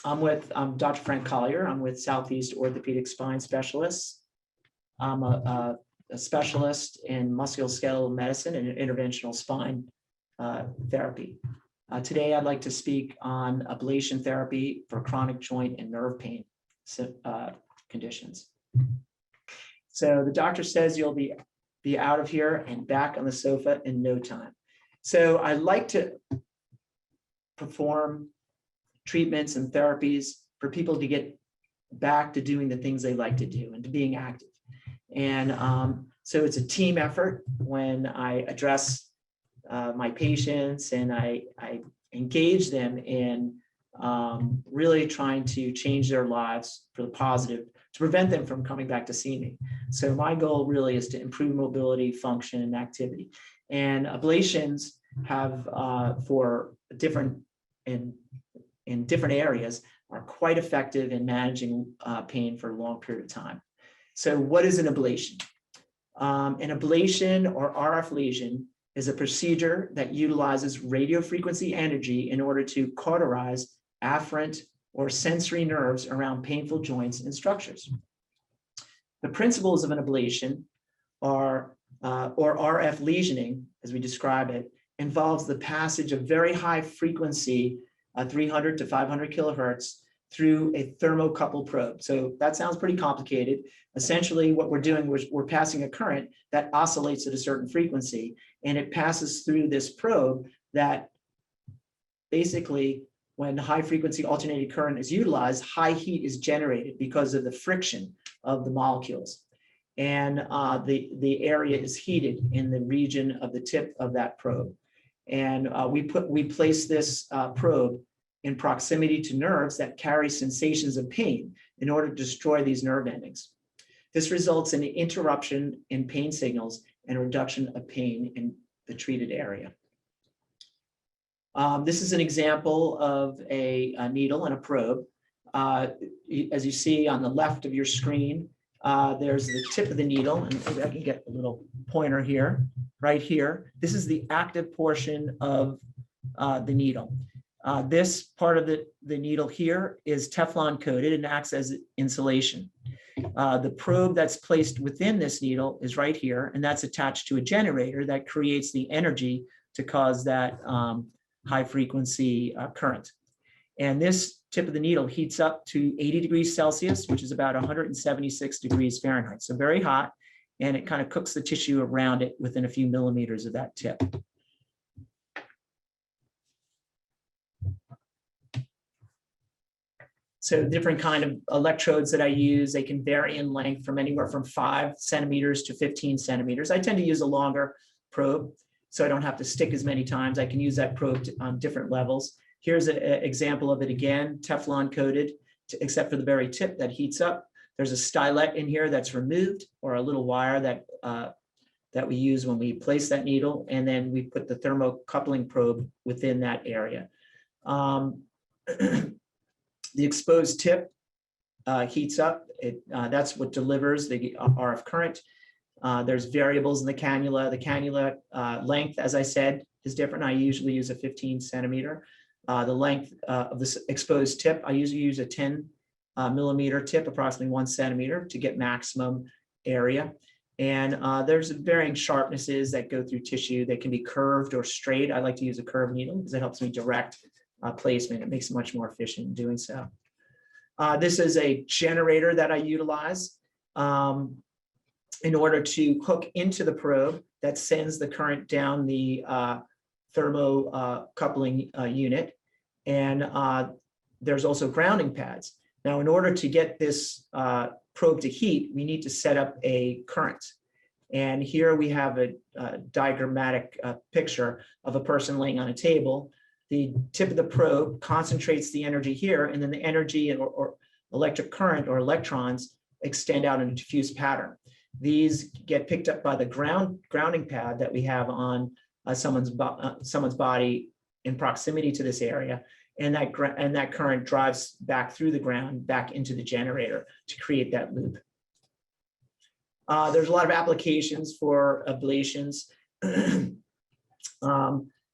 I'm Dr. Frank Collier. I'm with Southeast Orthopedic Spine Specialists. I'm a specialist in musculoskeletal medicine and interventional spine therapy. Today, I'd like to speak on ablation therapy for chronic joint and nerve pain conditions. So the doctor says you'll be out of here and back on the sofa in no time. So I like to perform treatments and therapies for people to get back to doing the things they like to do and to being active. And so it's a team effort when I address my patients and I engage them in really trying to change their lives for the positive to prevent them from coming back to see me. So my goal really is to improve mobility, function, and activity. And ablations have for different in different areas are quite effective in managing pain for a long period of time. So what is an ablation? An ablation or RF lesion is a procedure that utilizes radio frequency energy in order to cauterize afferent or sensory nerves around painful joints and structures. The principles of an ablation are, or RF lesioning, as we describe it, involves the passage of very high frequency 300 to 500 kilohertz through a thermocouple probe. So that sounds pretty complicated. Essentially, what we're doing is we're passing a current that oscillates at a certain frequency, and it passes through this probe that basically, when high frequency alternating current is utilized, high heat is generated because of the friction of the molecules. And the area is heated in the region of the tip of that probe. And we place this probe in proximity to nerves that carry sensations of pain in order to destroy these nerve endings. This results in an interruption in pain signals and a reduction of pain in the treated area. This is an example of a needle and a probe. As you see on the left of your screen, there's the tip of the needle, and maybe I can get a little pointer here, right here. This is the active portion of the needle. This part of the needle here is Teflon coated and acts as insulation. The probe that's placed within this needle is right here, and that's attached to a generator that creates the energy to cause that high frequency current. And this tip of the needle heats up to 80 degrees Celsius, which is about 176 degrees Fahrenheit. So very hot, and it kind of cooks the tissue around it within a few millimeters of that tip. So different kind of electrodes that I use, they can vary in length from anywhere from 5 centimeters to 15 centimeters. I tend to use a longer probe, so I don't have to stick as many times. I can use that probe on different levels. Here's an example of it again, Teflon coated, except for the very tip that heats up. There's a stylet in here that's removed, or a little wire that we use when we place that needle, and then we put the thermocoupling probe within that area. The exposed tip heats up. That's what delivers the RF current. There's variables in the cannula. The cannula length, as I said, is different. I usually use a 15 centimeter. The length of this exposed tip, I usually use a 10 millimeter tip, approximately 1 centimeter, to get maximum area. And there's varying sharpnesses that go through tissue. They can be curved or straight. I like to use a curved needle because it helps me direct placement. It makes it much more efficient in doing so. This is a generator that I utilize in order to hook into the probe that sends the current down the thermocoupling unit. And there's also grounding pads. Now, in order to get this probe to heat, we need to set up a current. And here we have a diagrammatic picture of a person laying on a table. The tip of the probe concentrates the energy here, and then the energy or electric current or electrons extend out in a diffuse pattern. These get picked up by the grounding pad that we have on someone's body in proximity to this area, and that current drives back through the ground, back into the generator to create that loop. There's a lot of applications for ablations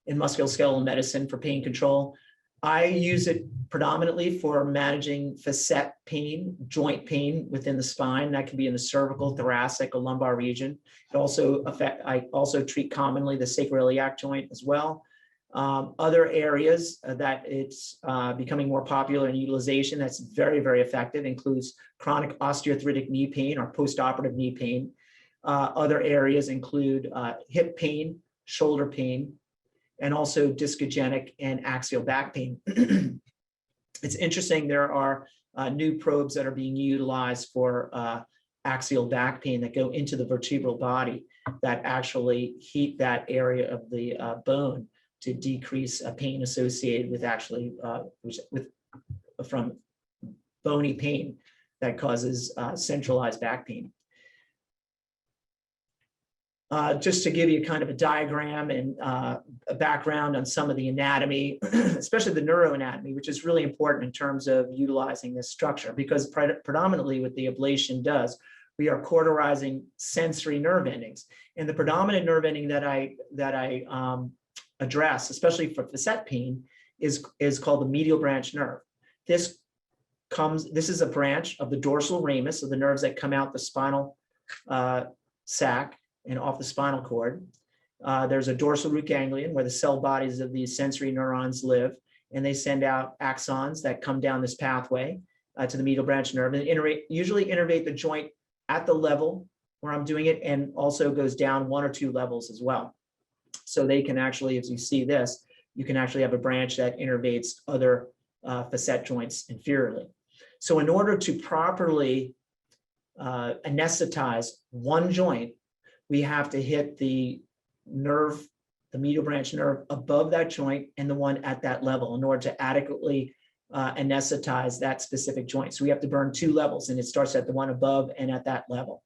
in musculoskeletal medicine for pain control. I use it predominantly for managing facet pain, joint pain within the spine. That can be in the cervical, thoracic, or lumbar region. I also treat commonly the sacroiliac joint as well. Other areas that it's becoming more popular in utilization that's very, very effective includes chronic osteoarthritic knee pain or postoperative knee pain. Other areas include hip pain, shoulder pain, and also discogenic and axial back pain. It's interesting, there are new probes that are being utilized for axial back pain that go into the vertebral body that actually heat that area of the bone to decrease pain associated with from bony pain that causes centralized back pain. Just to give you kind of a diagram and a background on some of the anatomy, especially the neuroanatomy, which is really important in terms of utilizing this structure, because predominantly what the ablation does, we are cauterizing sensory nerve endings. And the predominant nerve ending that I address, especially for facet pain, is called the medial branch nerve. This is a branch of the dorsal ramus, of the nerves that come out the spinal sac and off the spinal cord. There's a dorsal root ganglion where the cell bodies of these sensory neurons live, and they send out axons that come down this pathway to the medial branch nerve and usually innervate the joint at the level where I'm doing it, and also goes down 1 or 2 levels as well. So they can actually, as you see this, you can actually have a branch that innervates other facet joints inferiorly. So in order to properly anesthetize one joint, we have to hit the nerve, the medial branch nerve above that joint and the one at that level in order to adequately anesthetize that specific joint. So we have to burn 2 levels, and it starts at the one above and at that level.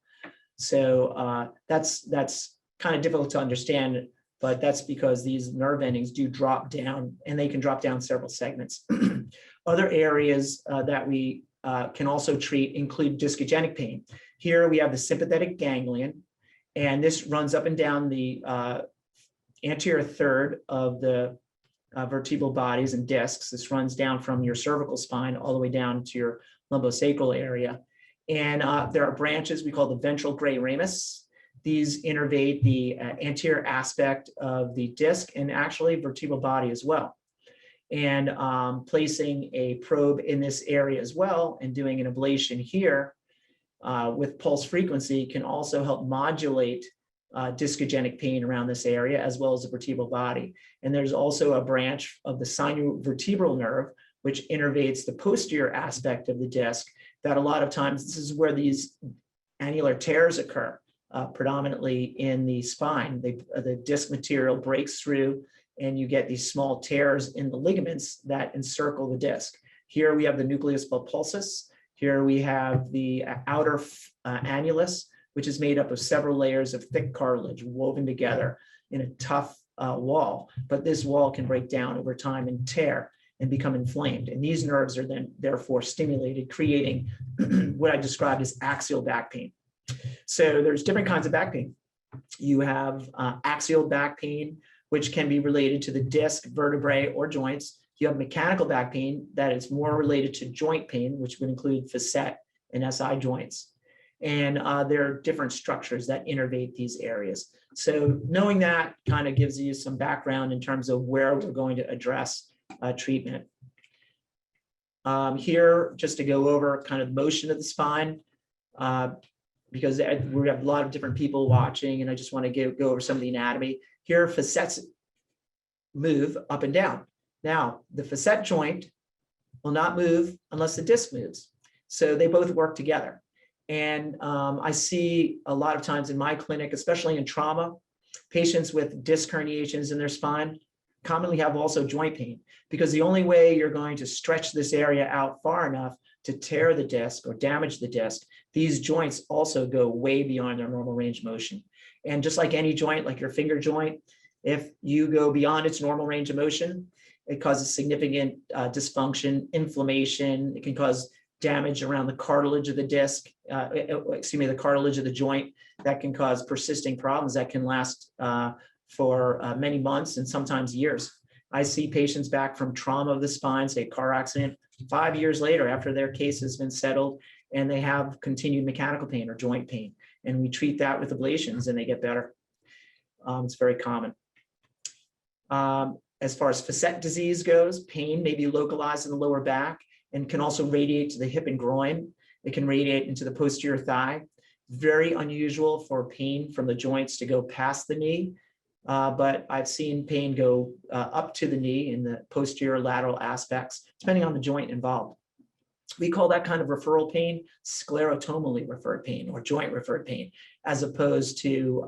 So that's kind of difficult to understand, but that's because these nerve endings do drop down, and they can drop down several segments. Other areas that we can also treat include discogenic pain. Here we have the sympathetic ganglion, and this runs up and down the anterior third of the vertebral bodies and discs. This runs down from your cervical spine all the way down to your lumbosacral area. And there are branches we call the ventral gray ramus. These innervate the anterior aspect of the disc and actually vertebral body as well. And placing a probe in this area as well and doing an ablation here with pulse frequency can also help modulate discogenic pain around this area as well as the vertebral body. And there's also a branch of the sinovertebral nerve which innervates the posterior aspect of the disc that a lot of times this is where these annular tears occur, predominantly in the spine. The disc material breaks through and you get these small tears in the ligaments that encircle the disc. Here we have the nucleus pulposus. Here we have the outer annulus, which is made up of several layers of thick cartilage woven together in a tough wall. But this wall can break down over time and tear and become inflamed. And these nerves are then therefore stimulated, creating what I described as axial back pain. So there's different kinds of back pain. You have axial back pain, which can be related to the disc, vertebrae, or joints. You have mechanical back pain that is more related to joint pain, which would include facet and SI joints. And there are different structures that innervate these areas. So knowing that kind of gives you some background in terms of where we're going to address treatment. Here, just to go over kind of motion of the spine, because we have a lot of different people watching, and I just want to go over some of the anatomy. Here, facets move up and down. Now, the facet joint will not move unless the disc moves. So they both work together. And I see a lot of times in my clinic, especially in trauma, patients with disc herniations in their spine commonly have also joint pain, because the only way you're going to stretch this area out far enough to tear the disc or damage the disc, these joints also go way beyond their normal range of motion. And just like any joint, like your finger joint, if you go beyond its normal range of motion, it causes significant dysfunction, inflammation. It can cause damage around the cartilage of the disc, the cartilage of the joint, that can cause persisting problems that can last for many months and sometimes years. I see patients back from trauma of the spine, say car accident, 5 years later after their case has been settled, and they have continued mechanical pain or joint pain. And we treat that with ablations and they get better. It's very common. As far as facet disease goes, pain may be localized in the lower back and can also radiate to the hip and groin. It can radiate into the posterior thigh. Very unusual for pain from the joints to go past the knee, but I've seen pain go up to the knee in the posterior lateral aspects, depending on the joint involved. We call that kind of referral pain sclerotomally referred pain or joint referred pain, as opposed to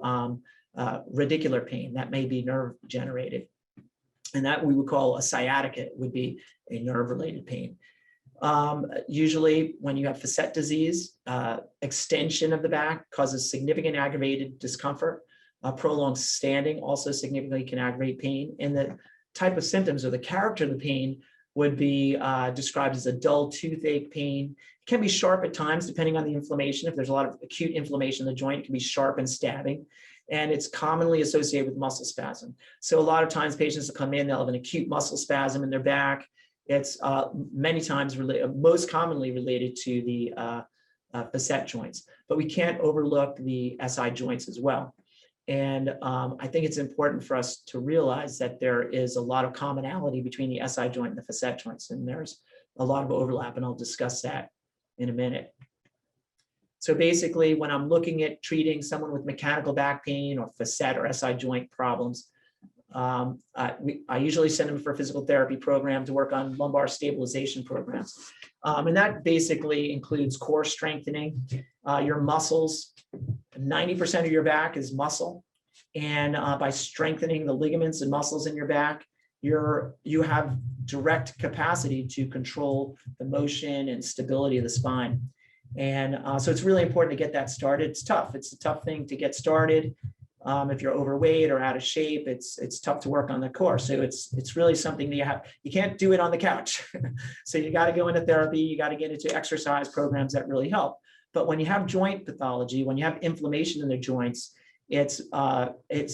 radicular pain that may be nerve generated. And that we would call a sciatica, would be a nerve related pain. Usually when you have facet disease, extension of the back causes significant aggravated discomfort. Prolonged standing also significantly can aggravate pain. And the type of symptoms or the character of the pain would be described as a dull toothache pain. It can be sharp at times, depending on the inflammation. If there's a lot of acute inflammation in the joint, it can be sharp and stabbing. And it's commonly associated with muscle spasm. So a lot of times patients will come in, they'll have an acute muscle spasm in their back. It's many times most commonly related to the facet joints, but we can't overlook the SI joints as well. And I think it's important for us to realize that there is a lot of commonality between the SI joint and the facet joints, and there's a lot of overlap, and I'll discuss that in a minute. So basically, when I'm looking at treating someone with mechanical back pain or facet or SI joint problems, I usually send them for a physical therapy program to work on lumbar stabilization programs. And that basically includes core strengthening, your muscles. 90% of your back is muscle. And by strengthening the ligaments and muscles in your back, you have direct capacity to control the motion and stability of the spine. And so it's really important to get that started. It's tough. It's a tough thing to get started. If you're overweight or out of shape, it's tough to work on the core. So it's really something that you can't do it on the couch. So you got to go into therapy, you got to get into exercise programs that really help. But when you have joint pathology, when you have inflammation in the joints, it's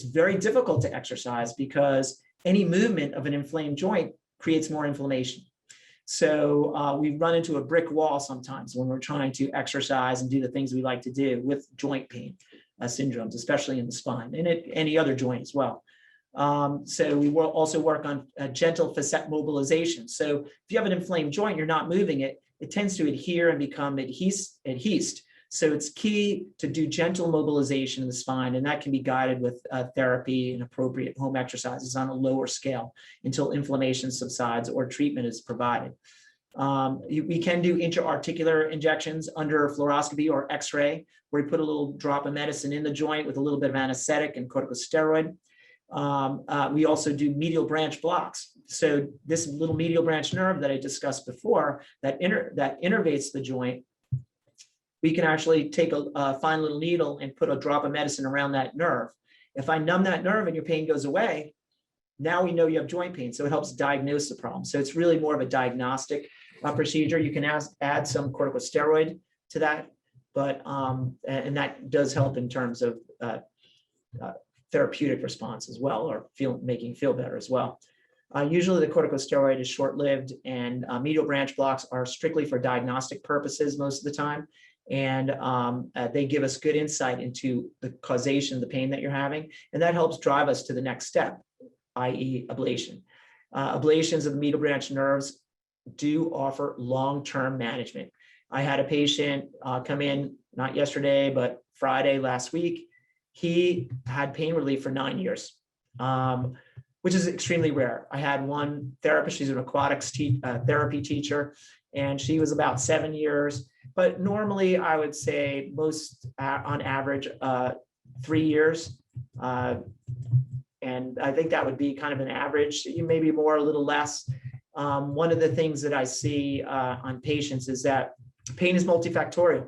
very difficult to exercise because any movement of an inflamed joint creates more inflammation. So we run into a brick wall sometimes when we're trying to exercise and do the things we like to do with joint pain syndromes, especially in the spine and any other joint as well. So we will also work on gentle facet mobilization. So if you have an inflamed joint, you're not moving it, it tends to adhere and become adhesed. So it's key to do gentle mobilization in the spine, and that can be guided with therapy and appropriate home exercises on a lower scale until inflammation subsides or treatment is provided. We can do intra-articular injections under fluoroscopy or X-ray, where we put a little drop of medicine in the joint with a little bit of anesthetic and corticosteroid. We also do medial branch blocks. So this little medial branch nerve that I discussed before that innervates the joint, we can actually take a fine little needle and put a drop of medicine around that nerve. If I numb that nerve and your pain goes away, now we know you have joint pain. So it helps diagnose the problem. So it's really more of a diagnostic procedure. You can add some corticosteroid to that, but and that does help in terms of therapeutic response as well, or making you feel better as well. Usually the corticosteroid is short-lived, and medial branch blocks are strictly for diagnostic purposes most of the time. And they give us good insight into the causation of the pain that you're having. And that helps drive us to the next step, i.e. ablation. Ablations of the medial branch nerves do offer long-term management. I had a patient come in, not yesterday, but Friday last week. He had pain relief for 9 years, which is extremely rare. I had one therapist, she's an aquatics therapy teacher, and she was about 7 years. But normally I would say most on average 3 years. And I think that would be kind of an average. You may be more, a little less. One of the things that I see on patients is that pain is multifactorial.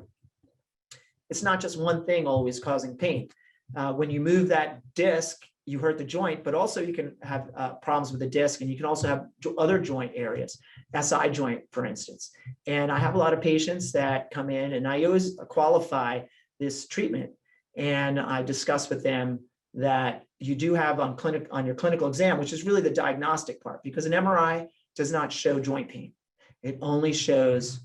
It's not just one thing always causing pain. When you move that disc, you hurt the joint, but also you can have problems with the disc, and you can also have other joint areas, SI joint, for instance. And I have a lot of patients that come in, and I always qualify this treatment, and I discuss with them that you do have on your clinical exam, which is really the diagnostic part, because an MRI does not show joint pain. It only shows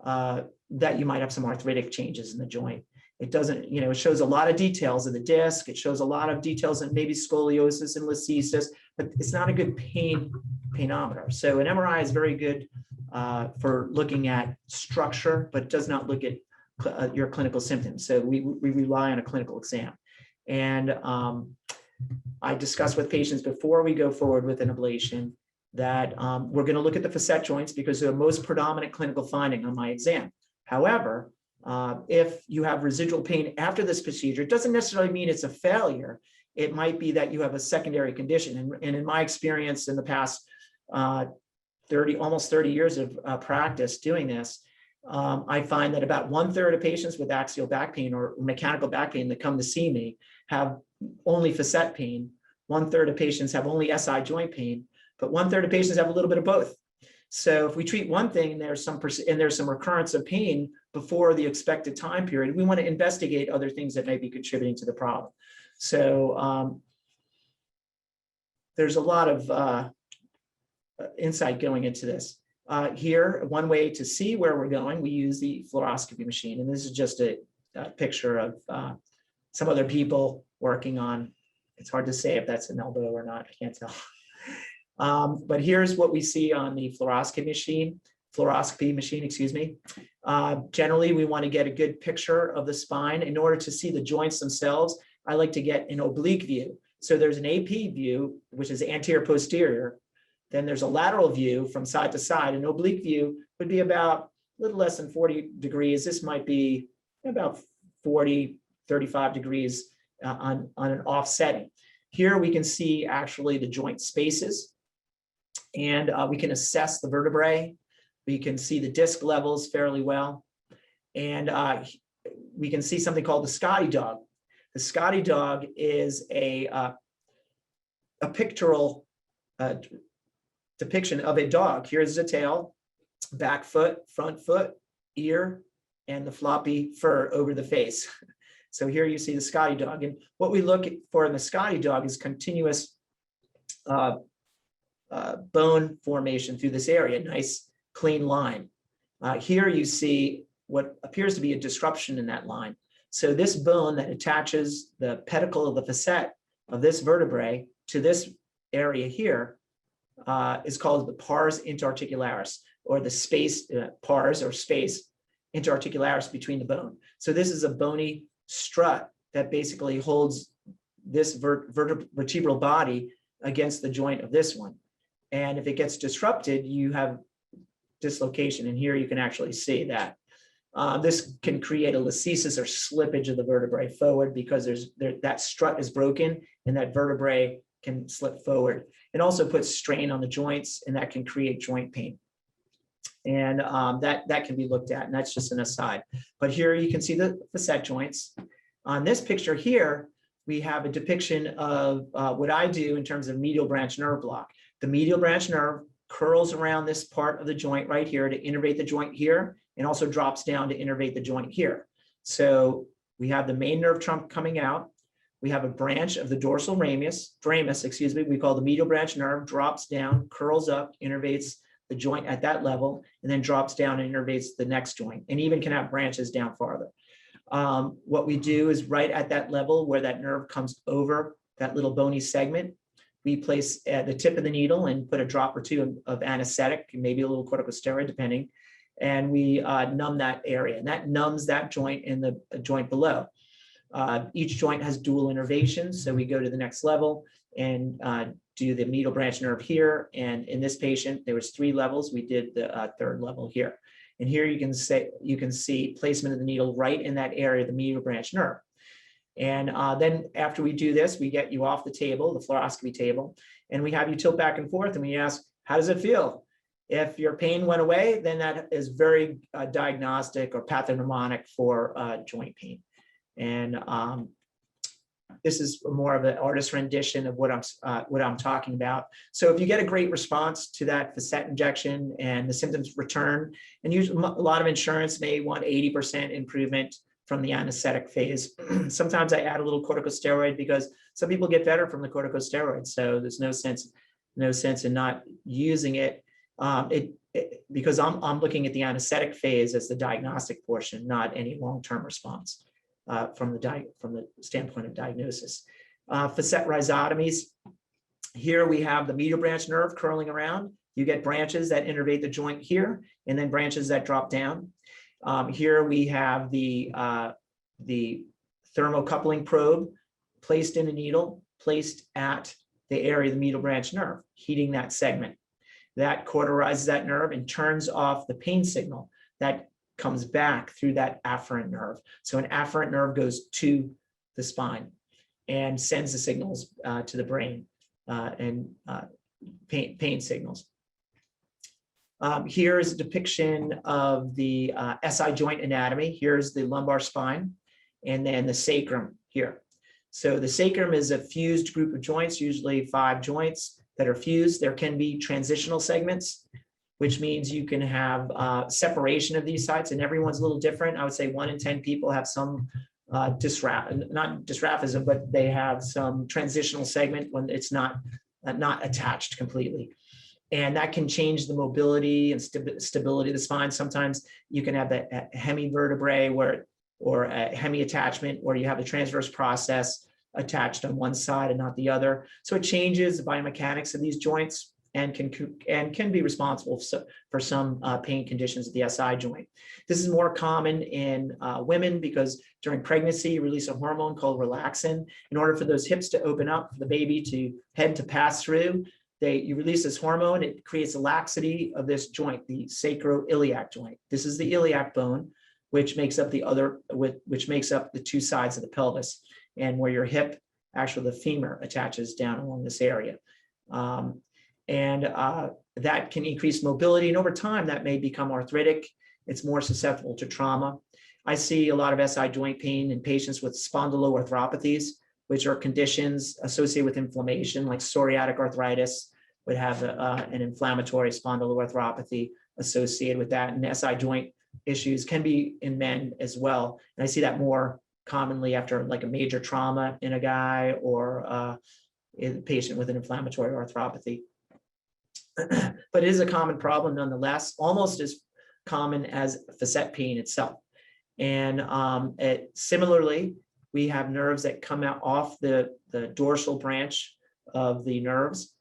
that you might have some arthritic changes in the joint. It doesn't, it shows a lot of details of the disc. It shows a lot of details of maybe scoliosis and listhesis, but it's not a good painometer. So an MRI is very good for looking at structure, but it does not look at your clinical symptoms. So we rely on a clinical exam. And I discuss with patients before we go forward with an ablation that we're going to look at the facet joints because they're the most predominant clinical finding on my exam. However, if you have residual pain after this procedure, it doesn't necessarily mean it's a failure. It might be that you have a secondary condition. And in my experience in the past almost 30 years of practice doing this, I find that about 1/3 of patients with axial back pain or mechanical back pain that come to see me have only facet pain. 1/3 of patients have only SI joint pain, but 1/3 of patients have a little bit of both. So if we treat one thing and there's some recurrence of pain before the expected time period, we want to investigate other things that may be contributing to the problem. So there's a lot of insight going into this. Here, one way to see where we're going, we use the fluoroscopy machine. And this is just a picture of some other people working on, it's hard to say if that's an elbow or not, I can't tell. But here's what we see on the fluoroscopy machine, excuse me. Generally, we want to get a good picture of the spine. In order to see the joints themselves, I like to get an oblique view. So there's an AP view, which is anterior posterior. Then there's a lateral view from side to side. An oblique view would be about a little less than 40 degrees. This might be about 40, 35 degrees on an offsetting. Here we can see actually the joint spaces, and we can assess the vertebrae. We can see the disc levels fairly well. And we can see something called the Scotty dog. The Scotty dog is a pictorial depiction of a dog. Here's the tail, back foot, front foot, ear, and the floppy fur over the face. So here you see the Scotty dog. And what we look for in the Scotty dog is continuous bone formation through this area, nice clean line. Here you see what appears to be a disruption in that line. So this bone that attaches the pedicle of the facet of this vertebrae to this area here is called the pars interarticularis, or the space, pars or space interarticularis between the bone. So this is a bony strut that basically holds this vertebral body against the joint of this one. And if it gets disrupted, you have dislocation. And here you can actually see that. This can create a listhesis or slippage of the vertebrae forward because that strut is broken and that vertebrae can slip forward. It also puts strain on the joints, and that can create joint pain. And that can be looked at, and that's just an aside. But here you can see the facet joints. On this picture here, we have a depiction of what I do in terms of medial branch nerve block. The medial branch nerve curls around this part of the joint right here to innervate the joint here, and also drops down to innervate the joint here. So we have the main nerve trunk coming out. We have a branch of the dorsal ramus, we call the medial branch nerve, drops down, curls up, innervates the joint at that level, and then drops down and innervates the next joint, and even can have branches down farther. What we do is right at that level where that nerve comes over that little bony segment, we place the tip of the needle and put a drop or two of anesthetic, maybe a little corticosteroid depending, and we numb that area, and that numbs that joint and the joint below. Each joint has dual innervation, so we go to the next level and do the medial branch nerve here. And in this patient, there was 3 levels. We did the third level here. And here you can see placement of the needle right in that area, the medial branch nerve. And then after we do this, we get you off the table, the fluoroscopy table, and we have you tilt back and forth, and we ask, how does it feel? If your pain went away, then that is very diagnostic or pathognomonic for joint pain. And this is more of an artist rendition of what I'm talking about. So if you get a great response to that facet injection and the symptoms return, and usually a lot of insurance may want 80% improvement from the anesthetic phase. Sometimes I add a little corticosteroid because Some people get better from the corticosteroids, so there's no sense in not using it. Because I'm looking at the anesthetic phase as the diagnostic portion, not any long-term response from the standpoint of diagnosis. Facet rhizotomies. Here we have the medial branch nerve curling around. You get branches that innervate the joint here, and then branches that drop down. Here we have the thermocoupling probe placed in a needle, placed at the area of the medial branch nerve, heating that segment. That cauterizes that nerve and turns off the pain signal that comes back through that afferent nerve. So an afferent nerve goes to the spine and sends the signals to the brain and pain signals. Here is a depiction of the SI joint anatomy. Here's the lumbar spine and then the sacrum here. So the sacrum is a fused group of joints, usually 5 joints that are fused. There can be transitional segments, which means you can have separation of these sites, and everyone's a little different. I would say 1 in 10 people have some not dysraphism, but they have some transitional segment when it's not attached completely. And that can change the mobility and stability of the spine. Sometimes you can have a hemivertebrae or a hemi-attachment where you have a transverse process attached on one side and not the other. So it changes the biomechanics of these joints and can be responsible for some pain conditions of the SI joint. This is more common in women because during pregnancy, you release a hormone called relaxin. In order for those hips to open up, for the baby to pass through, you release this hormone. It creates a laxity of this joint, the sacroiliac joint. This is the iliac bone, which makes up the 2 sides of the pelvis, and where your hip, actually the femur, attaches down along this area. That can increase mobility, and over time that may become arthritic. It's more susceptible to trauma. I see a lot of SI joint pain in patients with spondyloarthropathies, which are conditions associated with inflammation, like psoriatic arthritis would have an inflammatory spondyloarthropathy associated with that. And SI joint issues can be in men as well. And I see that more commonly after like a major trauma in a guy or a patient with an inflammatory arthropathy. But it is a common problem nonetheless, almost as common as facet pain itself. And similarly, we have nerves that come out off the dorsal branch of the nerves,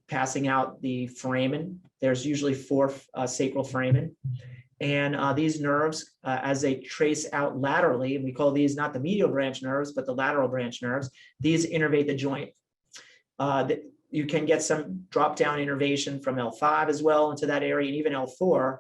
passing out the foramen. There's usually 4 sacral foramen. And these nerves, as they trace out laterally, and we call these not the medial branch nerves, but the lateral branch nerves, these innervate the joint. You can get some drop-down innervation from L5 as well into that area, and even L4.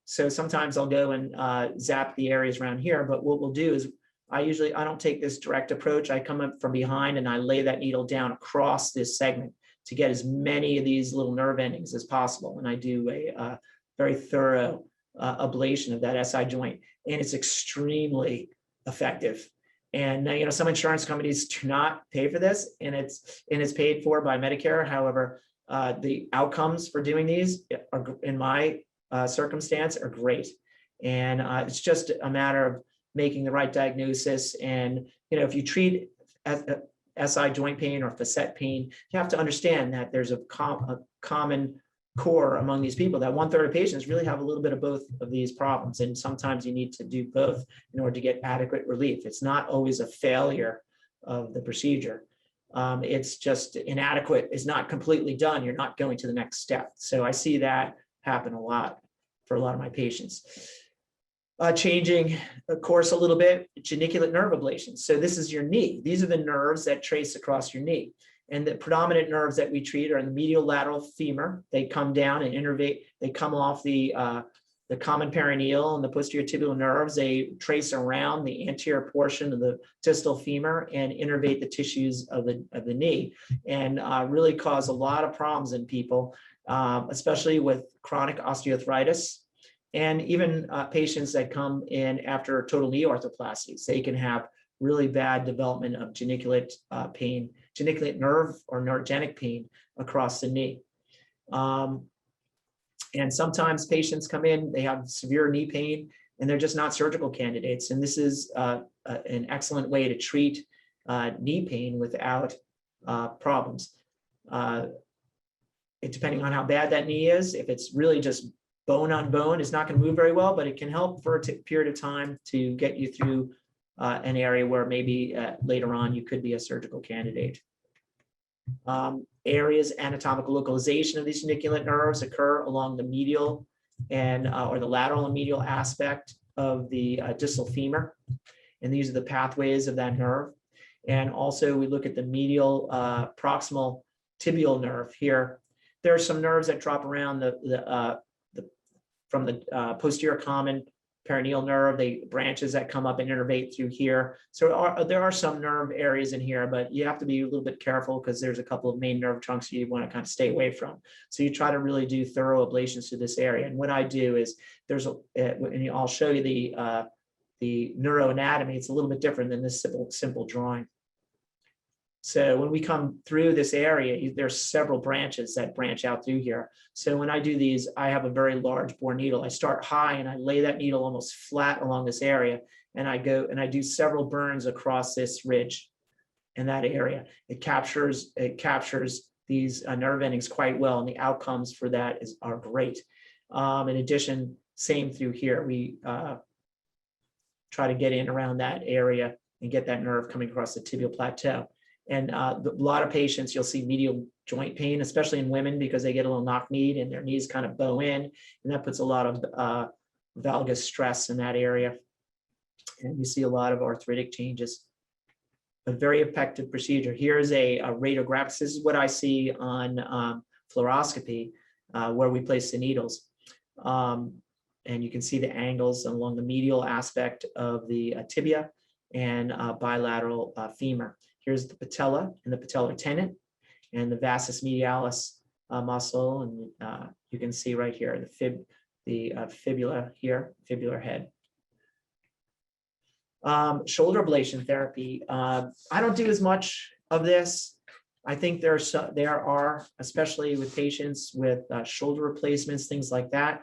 So sometimes I'll go and zap the areas around here, but what we'll do is I don't take this direct approach. I come up from behind and I lay that needle down across this segment to get as many of these little nerve endings as possible. And I do a very thorough ablation of that SI joint, and it's extremely effective. And some insurance companies do not pay for this, and it's paid for by Medicare. However, the outcomes for doing these are, in my circumstance, are great. And it's just a matter of making the right diagnosis. And if you treat SI joint pain or facet pain, you have to understand that there's a common core among these people, that 1/3 of patients really have a little bit of both of these problems. And sometimes you need to do both in order to get adequate relief. It's not always a failure of the procedure. It's just inadequate. It's not completely done. You're not going to the next step. So I see that happen a lot for a lot of my patients. Changing the course a little bit, geniculate nerve ablation. So this is your knee. These are the nerves that trace across your knee. And the predominant nerves that we treat are in the medial lateral femur. They come down and innervate. They come off the common perineal and the posterior tibial nerves. They trace around the anterior portion of the distal femur and innervate the tissues of the knee, and really cause a lot of problems in people, especially with chronic osteoarthritis, and even patients that come in after total knee arthroplasties. They can have really bad development of geniculate pain, geniculate nerve or neurogenic pain across the knee. And sometimes patients come in, they have severe knee pain, and they're just not surgical candidates. And this is an excellent way to treat knee pain without problems. Depending on how bad that knee is, if it's really just bone on bone, it's not going to move very well, but it can help for a period of time to get you through an area where maybe later on you could be a surgical candidate. Areas anatomical localization of these geniculate nerves occur along the medial and or the lateral and medial aspect of the distal femur, and these are the pathways of that nerve. And also we look at the medial proximal tibial nerve here. There are some nerves that drop around from the posterior common perineal nerve, the branches that come up and innervate through here. So there are some nerve areas in here, but you have to be a little bit careful because there's a couple of main nerve trunks you want to kind of stay away from. So you try to really do thorough ablations to this area. And what I do is and I'll show you the neuroanatomy. It's a little bit different than this simple drawing. So when we come through this area, there's several branches that branch out through here. So when I do these, I have a very large bore needle. I start high and I lay that needle almost flat along this area. And I go and I do several burns across this ridge in that area. It captures these nerve endings quite well. And the outcomes for that are great. In addition, same through here. We try to get in around that area and get that nerve coming across the tibial plateau. And a lot of patients, you'll see medial joint pain, especially in women, because they get a little knock-kneed and their knees kind of bow in, and that puts a lot of valgus stress in that area. And you see a lot of arthritic changes. A very effective procedure. Here's a radiograph. This is what I see on fluoroscopy, where we place the needles. And you can see the angles along the medial aspect of the tibia and bilateral femur. Here's the patella and the patellar tendon and the vastus medialis muscle. And you can see right here, the fibula here, fibular head. Shoulder ablation therapy. I don't do as much of this. I think there are, especially with patients with shoulder replacements, things like that.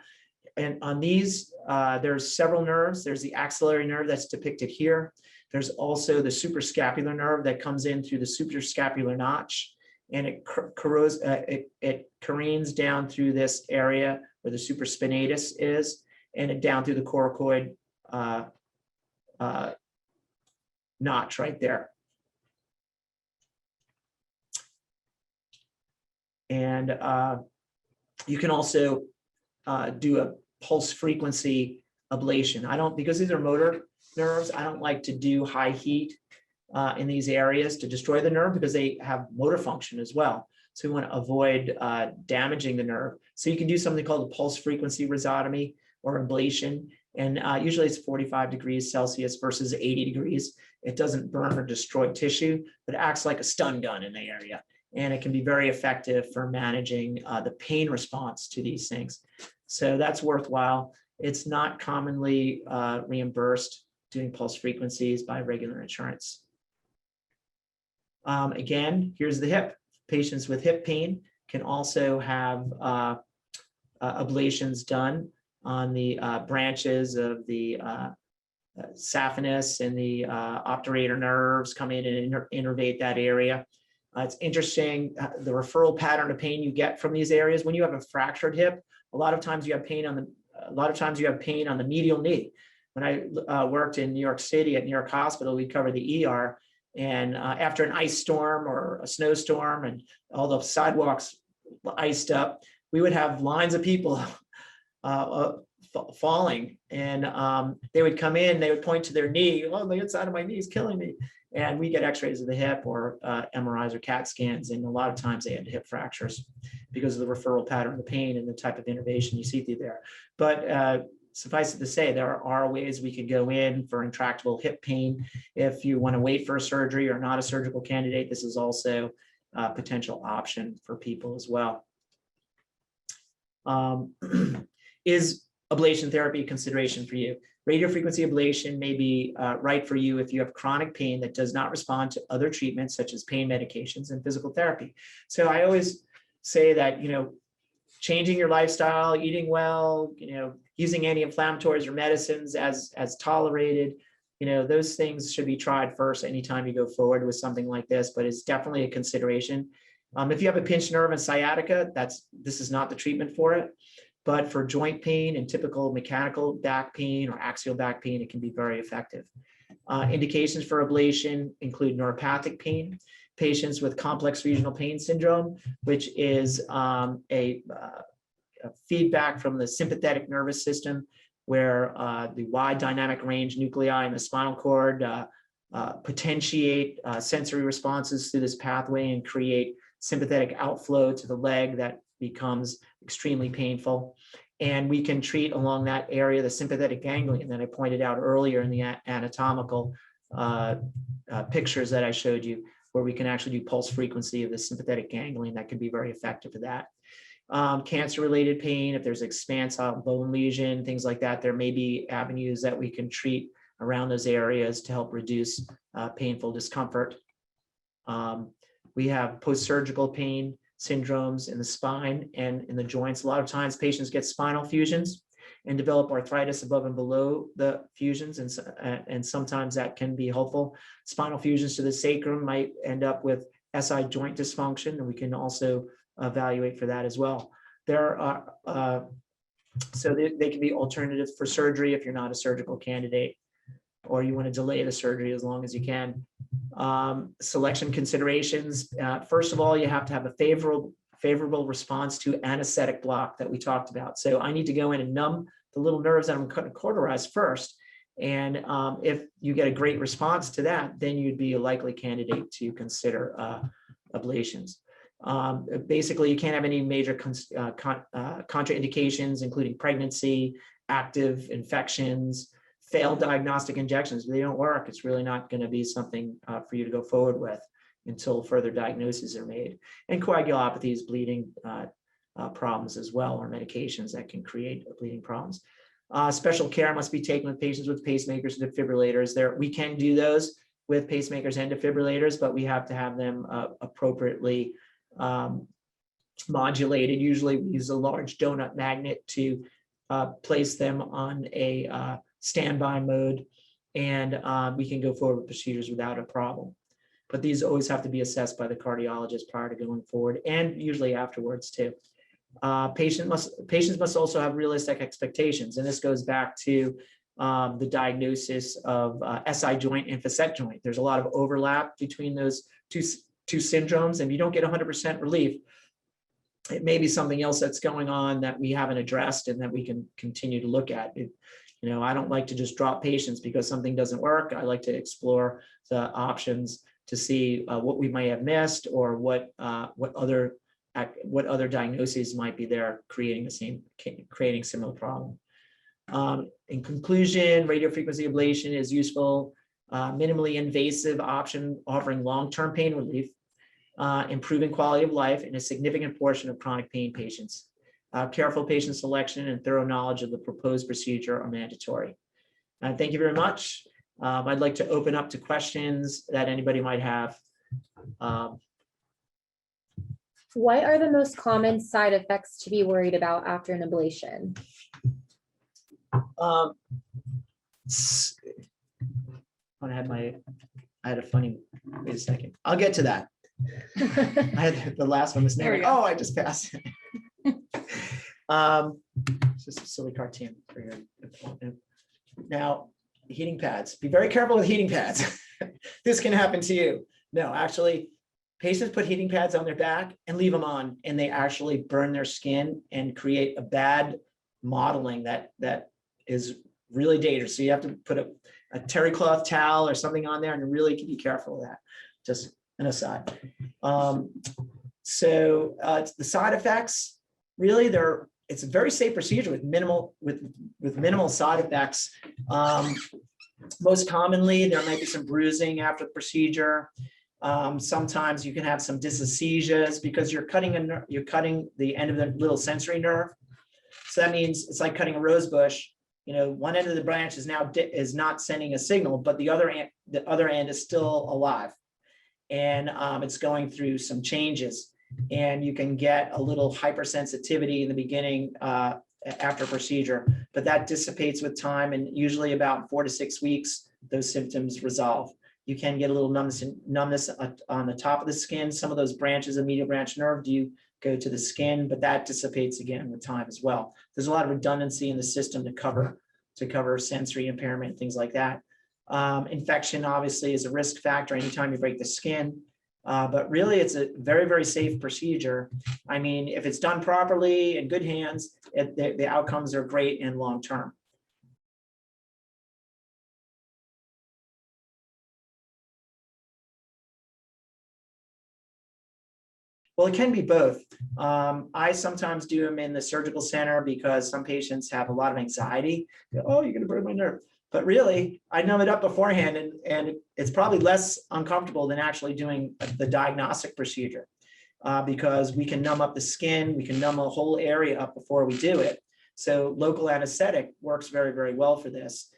And on these, there's several nerves. There's the axillary nerve that's depicted here. There's also the suprascapular nerve that comes in through the suprascapular notch, and it careens down through this area where the supraspinatus is, and it down through the coracoid notch right there. And you can also do a pulse frequency ablation. Because these are motor nerves, I don't like to do high heat in these areas to destroy the nerve, because they have motor function as well. So we want to avoid damaging the nerve. So you can do something called a pulse frequency rhizotomy or ablation. And usually it's 45 degrees Celsius versus 80 degrees. It doesn't burn or destroy tissue, but it acts like a stun gun in the area. And it can be very effective for managing the pain response to these things. So that's worthwhile. It's not commonly reimbursed doing pulse frequencies by regular insurance. Again, here's the hip. Patients with hip pain can also have ablations done on the branches of the saphenous and the obturator nerves, come in and innervate that area. It's interesting, the referral pattern of pain you get from these areas. When you have a fractured hip, a lot of times you have pain on the medial knee. When I worked in New York City at New York Hospital, we covered the ER, and after an ice storm or a snowstorm and all the sidewalks iced up, we would have lines of people falling, and they would come in, they would point to their knee, oh, the inside of my knee is killing me. And we get x-rays of the hip or MRIs or CAT scans, and a lot of times they had hip fractures because of the referral pattern of the pain and the type of innervation you see through there. But suffice it to say, there are ways we could go in for intractable hip pain. If you want to wait for a surgery or not a surgical candidate, this is also a potential option for people as well. Is ablation therapy a consideration for you? Radio frequency ablation may be right for you if you have chronic pain that does not respond to other treatments such as pain medications and physical therapy. So I always say that, changing your lifestyle, eating well, using anti-inflammatories or medicines as tolerated, those things should be tried first anytime you go forward with something like this, but it's definitely a consideration. If you have a pinched nerve and sciatica, this is not the treatment for it. But for joint pain and typical mechanical back pain or axial back pain, it can be very effective. Indications for ablation include neuropathic pain, patients with complex regional pain syndrome, which is a feedback from the sympathetic nervous system, where the wide dynamic range nuclei in the spinal cord potentiate sensory responses through this pathway and create sympathetic outflow to the leg that becomes extremely painful. And we can treat along that area the sympathetic ganglion that I pointed out earlier in the anatomical pictures that I showed you, where we can actually do pulse frequency of the sympathetic ganglion. That can be very effective for that. Cancer-related pain, if there's expansile bone lesion, things like that, there may be avenues that we can treat around those areas to help reduce painful discomfort. We have post-surgical pain syndromes in the spine and in the joints. A lot of times patients get spinal fusions and develop arthritis above and below the fusions, and sometimes that can be helpful. Spinal fusions to the sacrum might end up with SI joint dysfunction, and we can also evaluate for that as well. There are so they can be alternatives for surgery if you're not a surgical candidate, or you want to delay the surgery as long as you can. Selection considerations. First of all, you have to have a favorable response to anesthetic block that we talked about. So I need to go in and numb the little nerves that I'm going to cauterize first. And if you get a great response to that, then you'd be a likely candidate to consider ablations. Basically, you can't have any major contraindications, including pregnancy, active infections, failed diagnostic injections. If they don't work, it's really not going to be something for you to go forward with until further diagnoses are made. And coagulopathies, bleeding problems as well, or medications that can create bleeding problems. Special care must be taken with patients with pacemakers and defibrillators. We can do those with pacemakers and defibrillators, but we have to have them appropriately modulated. Usually we use a large donut magnet to place them on a standby mode, and we can go forward with procedures without a problem. But these always have to be assessed by the cardiologist prior to going forward, and usually afterwards too. Patients must also have realistic expectations, and this goes back to the diagnosis of SI joint and facet joint. There's a lot of overlap between those two syndromes, and if you don't get 100% relief, it may be something else that's going on that we haven't addressed and that we can continue to look at. I don't like to just drop patients because something doesn't work. I like to explore the options to see what we might have missed, or what other diagnoses might be there creating similar problem. In conclusion, radiofrequency ablation is useful, minimally invasive option offering long-term pain relief, improving quality of life in a significant portion of chronic pain patients. Careful patient selection and thorough knowledge of the proposed procedure are mandatory. Thank you very much. I'd like to open up to questions that anybody might have. What are the most common side effects to be worried about after an ablation? I had a funny, wait a second. I'll get to that. I had the last one was there. Oh, I just passed. It's just a silly cartoon for your. Now, heating pads. Be very careful with heating pads. This can happen to you. No, actually, patients put heating pads on their back and leave them on, and they actually burn their skin and create a bad modeling that is really dangerous. So you have to put a terry cloth towel or something on there, and really be careful of that. Just an aside. So the side effects, really, it's a very safe procedure with minimal side effects. Most commonly, there might be some bruising after the procedure. Sometimes you can have some dysesthesias because you're cutting the end of the little sensory nerve. So that means it's like cutting a rose bush. One end of the branch is not sending a signal, but the other end is still alive, and it's going through some changes. And you can get a little hypersensitivity in the beginning after procedure, but that dissipates with time, and usually about 4 to 6 weeks those symptoms resolve. You can get a little numbness on the top of the skin. Some of those branches of medial branch nerve do go to the skin, but that dissipates again with time as well. There's a lot of redundancy in the system to cover sensory impairment, things like that. Infection obviously is a risk factor anytime you break the skin, but really it's a very, very safe procedure. I mean, if it's done properly in good hands, the outcomes are great and long-term. Well, it can be both. I sometimes do them in the surgical center because some patients have a lot of anxiety. Oh, you're going to burn my nerve. But really, I numb it up beforehand, and it's probably less uncomfortable than actually doing the diagnostic procedure because we can numb up the skin, we can numb a whole area up before we do it. So local anesthetic works very, very well for this.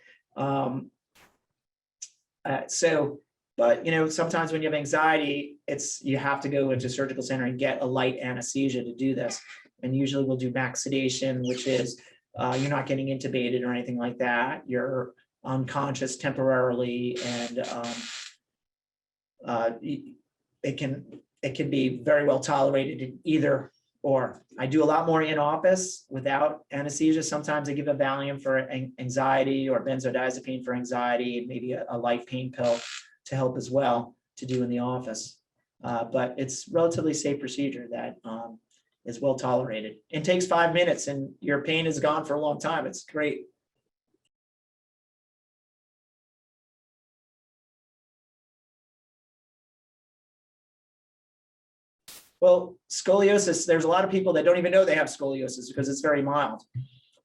But sometimes when you have anxiety, you have to go into a surgical center and get a light anesthesia to do this. And usually we'll do back sedation, which is you're not getting intubated or anything like that. You're unconscious temporarily, and it can be very well tolerated in either or. I do a lot more in office without anesthesia. Sometimes I give a Valium for anxiety or benzodiazepine for anxiety, and maybe a light pain pill to help as well to do in the office. But it's relatively safe procedure that is well tolerated. It takes 5 minutes and your pain is gone for a long time. It's great. Well, scoliosis, there's a lot of people that don't even know they have scoliosis because it's very mild.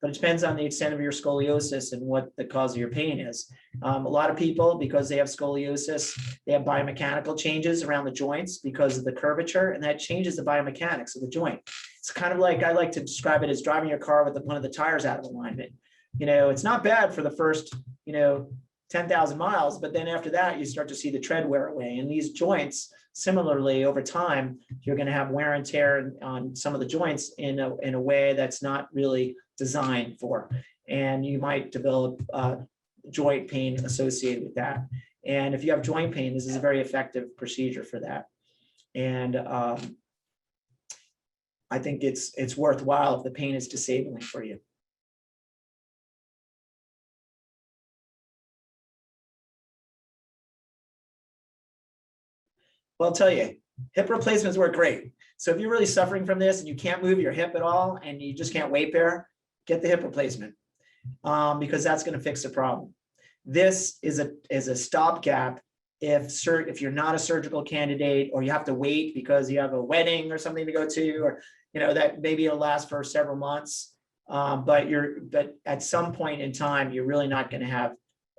But it depends on the extent of your scoliosis and what the cause of your pain is. A lot of people, because they have scoliosis, they have biomechanical changes around the joints because of the curvature, and that changes the biomechanics of the joint. It's kind of like, I like to describe it as driving your car with one of the tires out of alignment. It's not bad for the first, 10,000 miles, but then after that, you start to see the tread wear away. And these joints, similarly, over time, you're going to have wear and tear on some of the joints in a way that's not really designed for, and you might develop joint pain associated with that. And if you have joint pain, this is a very effective procedure for that. And I think it's worthwhile if the pain is disabling for you. Well, I'll tell you, hip replacements work great. So if you're really suffering from this and you can't move your hip at all and you just can't weight bear, get the hip replacement because that's going to fix the problem. This is a stopgap if you're not a surgical candidate, or you have to wait because you have a wedding or something to go to, or that maybe it'll last for several months. But at some point in time, you're really not going to have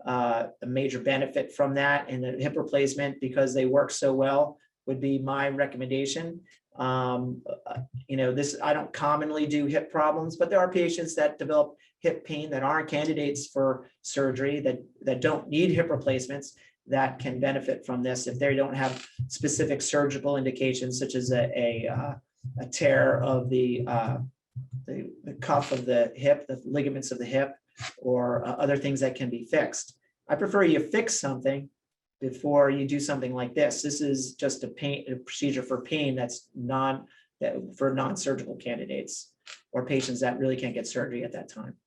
a major benefit from that. And the hip replacement, because they work so well, would be my recommendation. I don't commonly do hip problems, but there are patients that develop hip pain that aren't candidates for surgery, that don't need hip replacements, that can benefit from this if they don't have specific surgical indications, such as a tear of the cuff of the hip, the ligaments of the hip, or other things that can be fixed. I prefer you fix something before you do something like this. This is just a procedure for pain that's for non-surgical candidates or patients that really can't get surgery at that time.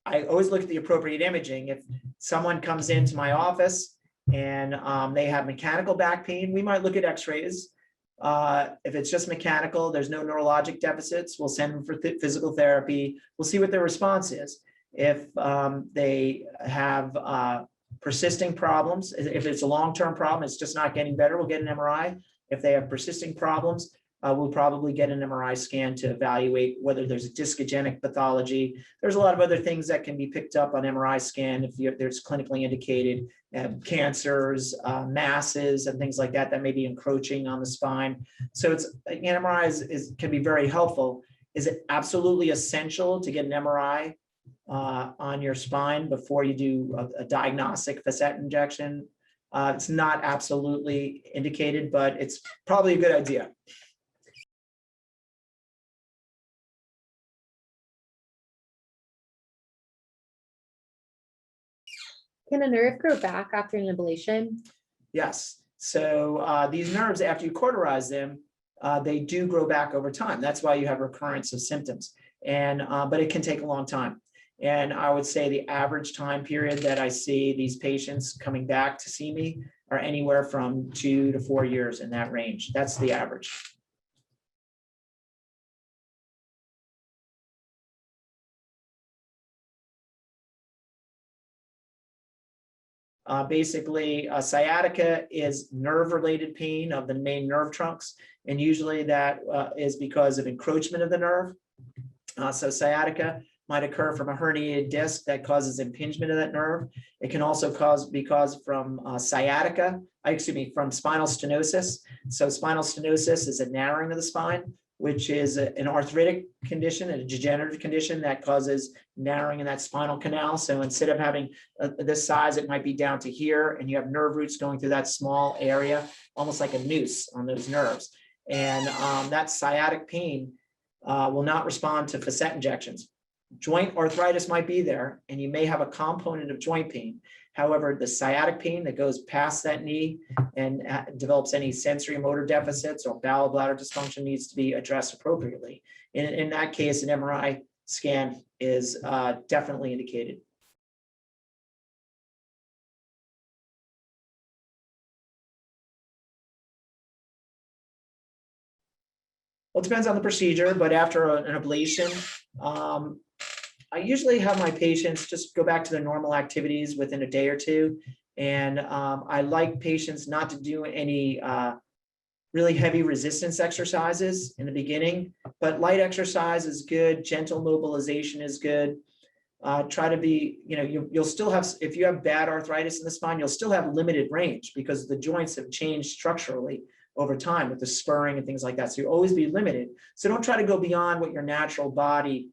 I always look at the appropriate imaging. If someone comes into my office and they have mechanical back pain, we might look at x-rays. If it's just mechanical, there's no neurologic deficits, we'll send them for physical therapy. We'll see what their response is. If they have persisting problems, if it's a long-term problem, it's just not getting better, we'll get an MRI. If they have persisting problems, we'll probably get an MRI scan to evaluate whether there's a discogenic pathology. There's a lot of other things that can be picked up on MRI scan if there's clinically indicated cancers, masses, and things like that that may be encroaching on the spine. So an MRI can be very helpful. Is it absolutely essential to get an MRI on your spine before you do a diagnostic facet injection? It's not absolutely indicated, but it's probably a good idea. Can a nerve grow back after an ablation? Yes. So these nerves, after you cauterize them, they do grow back over time. That's why you have recurrence of symptoms. And but it can take a long time. And I would say the average time period that I see these patients coming back to see me are anywhere from 2 to 4 years, in that range. That's the average. Basically, sciatica is nerve-related pain of the main nerve trunks, and usually that is because of encroachment of the nerve. So sciatica might occur from a herniated disc that causes impingement of that nerve. It can also be caused from from spinal stenosis. So spinal stenosis is a narrowing of the spine, which is an arthritic condition, a degenerative condition that causes narrowing in that spinal canal. So instead of having this size, it might be down to here, and you have nerve roots going through that small area, almost like a noose on those nerves. And that sciatic pain will not respond to facet injections. Joint arthritis might be there, and you may have a component of joint pain. However, the sciatic pain that goes past that knee and develops any sensory motor deficits or bowel bladder dysfunction needs to be addressed appropriately. In that case, an MRI scan is definitely indicated. Well, it depends on the procedure, but after an ablation, I usually have my patients just go back to their normal activities within a day or two. And I like patients not to do any really heavy resistance exercises in the beginning, but light exercise is good. Gentle mobilization is good. Try to be, you'll still have, if you have bad arthritis in the spine, you'll still have limited range because the joints have changed structurally over time with the spurring and things like that. So you always be limited. So don't try to go beyond what your natural body,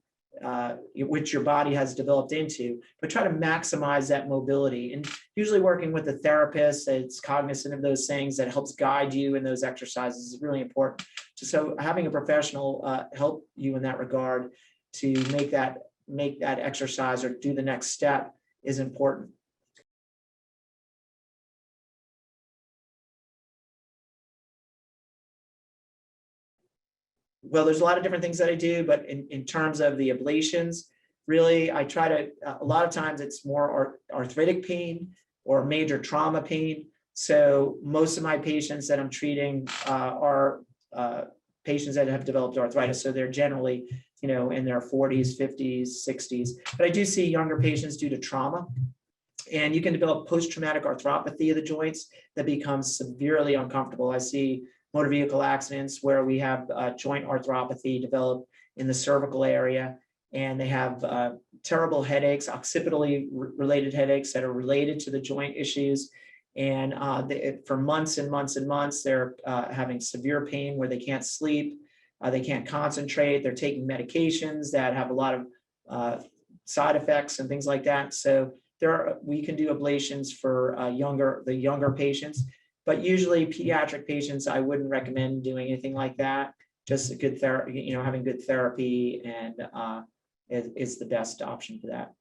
which your body has developed into, but try to maximize that mobility. And usually working with a therapist that's cognizant of those things, that helps guide you in those exercises, is really important. So having a professional help you in that regard to make that exercise or do the next step is important. Well, there's a lot of different things that I do, but in terms of the ablations, really, I try to, a lot of times it's more arthritic pain or major trauma pain. So most of my patients that I'm treating are patients that have developed arthritis. So they're generally, in their 40s, 50s, 60s. But I do see younger patients due to trauma. And you can develop post-traumatic arthropathy of the joints that becomes severely uncomfortable. I see motor vehicle accidents where we have joint arthropathy develop in the cervical area, and they have terrible headaches, occipitally related headaches that are related to the joint issues. And for months and months and months, they're having severe pain where they can't sleep, they can't concentrate, they're taking medications that have a lot of side effects and things like that. So we can do ablations for the younger patients. But usually pediatric patients, I wouldn't recommend doing anything like that. Just a good therapy, having good therapy and is the best option for that.